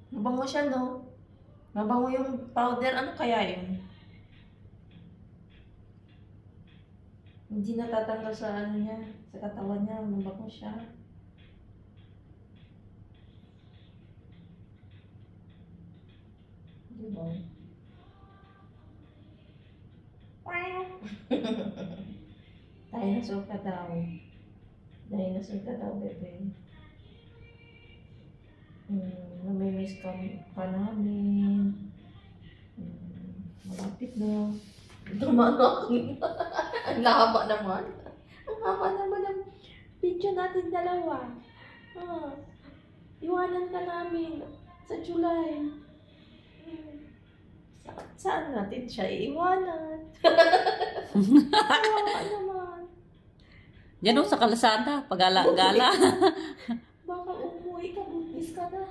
Mabango siya, no? Mabango yung powder. Ano kaya yun? Hindi natatanggal sa ano niya, sa katawan niya. Mabango siya. Diba? Dinosaur ka daw. Dinosaur ka daw, bebe. Namimiss ka namin. Malapit na. Tumanok. Ang haba naman. Ang haba naman ng picture natin dalawa. Iwanan ka namin sa July. Saan natin siya iiwanan? Kawawa naman. Yan o, sa kalasada, pag-gala-gala. Baka umuwi ka, buntis ka na.